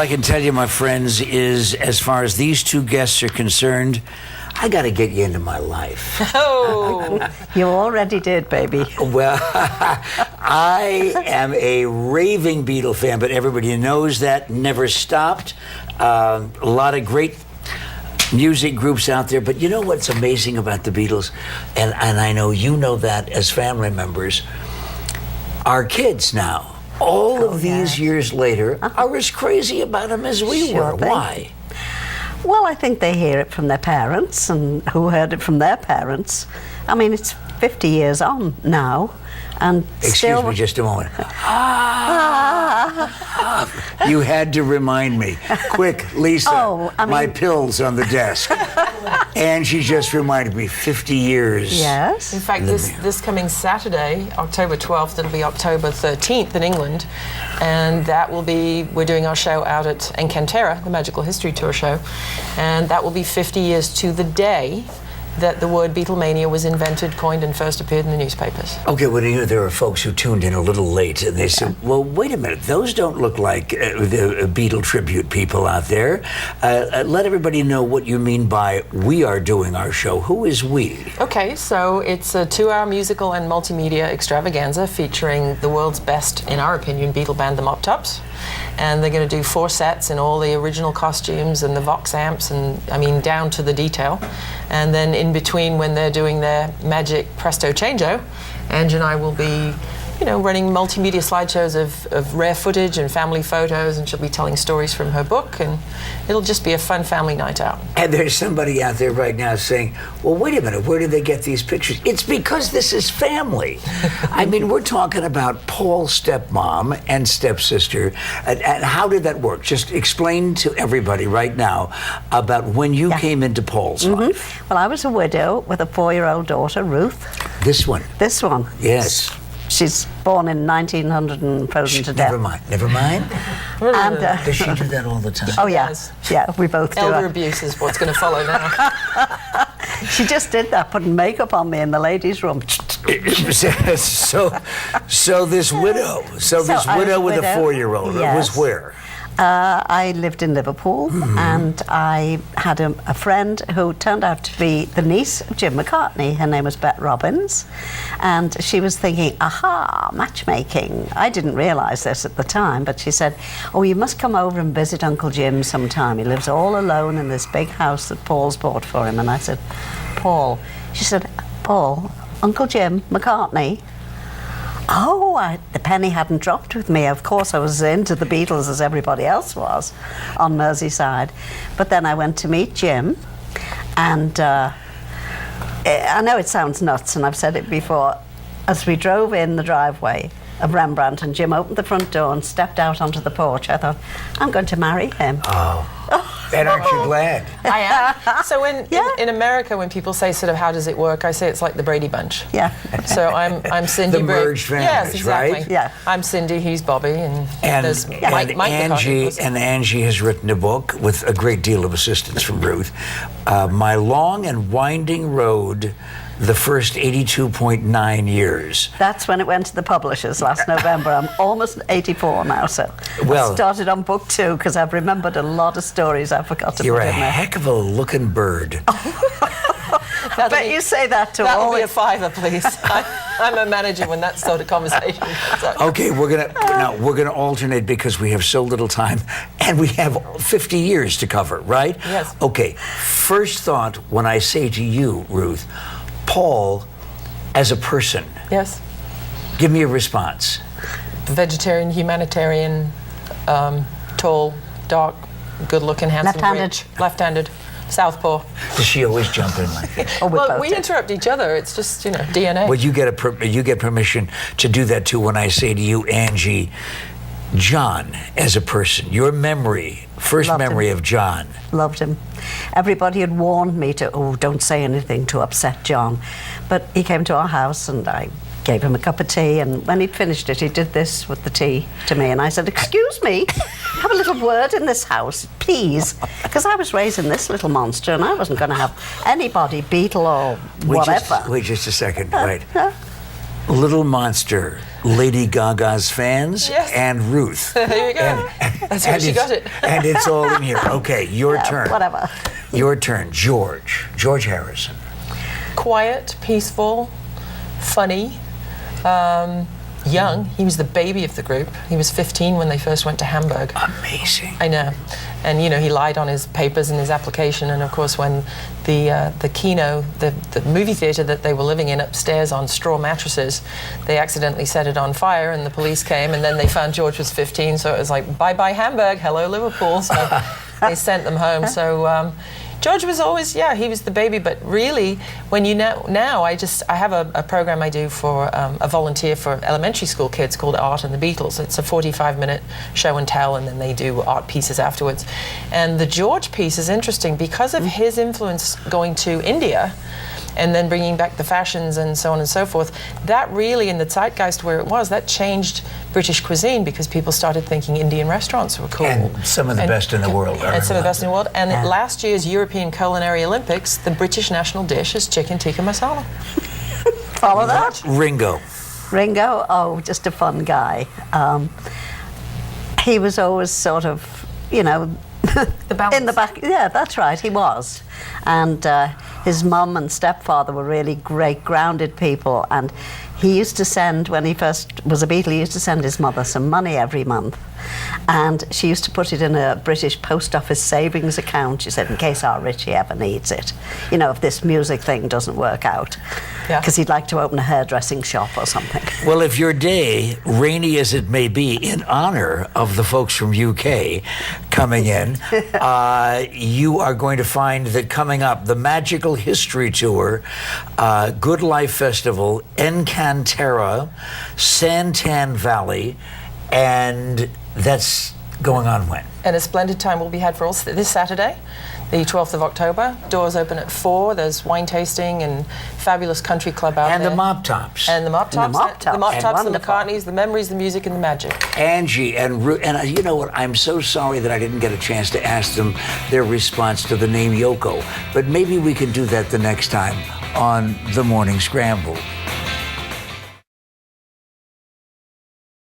I can tell you, my friends, is as far as these two guests are concerned, I got to get you into my life. Oh, You already did, baby. Well, I am a raving Beatle fan, but everybody knows that. Never stopped. A lot of great music groups out there, but you know what's amazing about the Beatles, and I know you know that as family members, our kids now, all of these years later, are as crazy about them as we were. Thing. Why? Well, I think they hear it from their parents, and who heard it from their parents. I mean, it's 50 years on now, and Excuse me just a moment. You had to remind me. Quick, Lisa, my pills on the desk. And she just reminded me, 50 years. Yes. in fact, this coming Saturday, October 12th, it'll be October 13th in England, and that will be, we're doing our show out at Encantera, the Magical History Tour show, and that will be 50 years to the day that the word Beatlemania was invented, coined, and first appeared in the newspapers. Okay, well, you know, there are folks who tuned in a little late, and they said, well, wait a minute, those don't look like the Beatle tribute people out there. Let everybody know what you mean by we are doing our show. Who is we? Okay, so it's a 2-hour musical and multimedia extravaganza featuring the world's best, in our opinion, Beatle band, the Mop Tops. And they're going to do 4 sets in all the original costumes and the Vox amps, and I mean down to the detail. And then in between, when they're doing their magic presto changeo, Ange and I will be, you know, running multimedia slideshows of rare footage and family photos, and she'll be telling stories from her book, and it'll just be a fun family night out. And there's somebody out there right now saying, well, wait a minute, where did they get these pictures? It's because this is family. I mean, we're talking about Paul's stepmom and stepsister. And how did that work? Just explain to everybody right now about when you came into Paul's life. Well, I was a widow with a 4-year-old daughter, Ruth. This one? This one. Yes. She's born in 1900 and frozen to death. Never mind. And, Does she do that all the time? Oh, yeah. Yes. Yeah, we both do Elder that. abuse is what's going to follow now. She just did that, putting makeup on me in the ladies' room. so this widow, with a 4-year-old, was where? I lived in Liverpool, and I had a friend who turned out to be the niece of Jim McCartney. Her name was Bet Robbins, and she was thinking, aha, matchmaking. I didn't realise this at the time, but she said, oh, you must come over and visit Uncle Jim sometime. He lives all alone in this big house that Paul's bought for him. And I said, Paul? She said, Paul, Uncle Jim McCartney? Oh, the penny hadn't dropped with me. Of course, I was into the Beatles as everybody else was on Merseyside. But then I went to meet Jim, and I know it sounds nuts, and I've said it before. As we drove in the driveway of Rembrandt, and Jim opened the front door and stepped out onto the porch, I thought, I'm going to marry him. And aren't you glad? I am. So in America, when people say sort of how does it work, I say it's like the Brady Bunch. Yeah. So I'm Cindy. The merged families, yes, exactly. right? Yeah. I'm Cindy. He's Bobby, and there's Mike Angie. And Angie has written a book with a great deal of assistance from Ruth. My Long and Winding Road. The first 82.9 years. That's when it went to the publishers last November. I'm almost 84 now, so I started on book 2 because I've remembered a lot of stories I forgot to put in there. You're a heck of a looking bird. I bet you say that to all. That'll be a $5, please. I'm a manager when that sort of conversation comes up. Okay, we're gonna alternate because we have so little time, and we have 50 years to cover, right? Yes. Okay. First thought when I say to you, Ruth, Paul, as a person. Yes. Give me a response. Vegetarian, humanitarian, tall, dark, good-looking, handsome, Left-handed. rich, left-handed, southpaw. Does she always jump in like that? Oh, Well, we interrupt each other. It's just, you know, DNA. Well, you get permission to do that too when I say to you, Angie, John as a person, your memory, first Loved memory him. of John. Loved him. Everybody had warned me to, don't say anything to upset John. But he came to our house and I gave him a cup of tea, and when he'd finished it, he did this with the tea to me, and I said, excuse me, have a little word in this house, please, because I was raising this little monster and I wasn't going to have anybody, Beatle or whatever. Wait just a second, right. Little monster Lady Gaga's fans Yes. and Ruth. There you go. That's how she got it. And it's all in here. Okay, your turn. Whatever. Your turn. George Harrison. Quiet, peaceful, funny, young. He was the baby of the group. He was 15 when they first went to Hamburg. Amazing. I know. And, you know, he lied on his papers and his application. And, of course, when the Kino, the movie theatre that they were living in upstairs on straw mattresses, they accidentally set it on fire and the police came. And then they found George was 15. So it was like, bye-bye Hamburg, hello Liverpool. So they sent them home. So George was always, he was the baby. But really, when you now I have a program I do for a volunteer for elementary school kids called Art and the Beatles. It's a 45-minute show and tell, and then they do art pieces afterwards. And the George piece is interesting because of his influence going to India and then bringing back the fashions and so on and so forth. That really, in the zeitgeist where it was, that changed British cuisine because people started thinking Indian restaurants were cool. And some of the best in the world. And some of the best in the world. And at last year's European Culinary Olympics, the British national dish is chicken tikka masala. Follow that? Ringo. Ringo, just a fun guy. He was always sort of, you know, The balance. in the back. Yeah, that's right, he was. And his mum and stepfather were really great, grounded people. And he used to send, when he first was a Beatle, he used to send his mother some money every month. And she used to put it in a British post office savings account, she said, in case our Richie ever needs it. You know, if this music thing doesn't work out. Yeah. Because he'd like to open a hairdressing shop or something. Well, if your day, rainy as it may be, in honor of the folks from UK coming in, you are going to find that coming up, the Magical History Tour, Good Life Festival, Encantera, Santan Valley, and that's going on when? And a splendid time will be had for all this Saturday, the 12th of October. Doors open at 4. There's wine tasting and fabulous country club out And there. the Mop Tops. And the Mop Tops. the Mop Tops. The Mop And Tops, the wonderful. McCartneys, the memories, the music, and the magic. Angie and Ruth, and you know what? I'm so sorry that I didn't get a chance to ask them their response to the name Yoko. But maybe we can do that the next time on The Morning Scramble.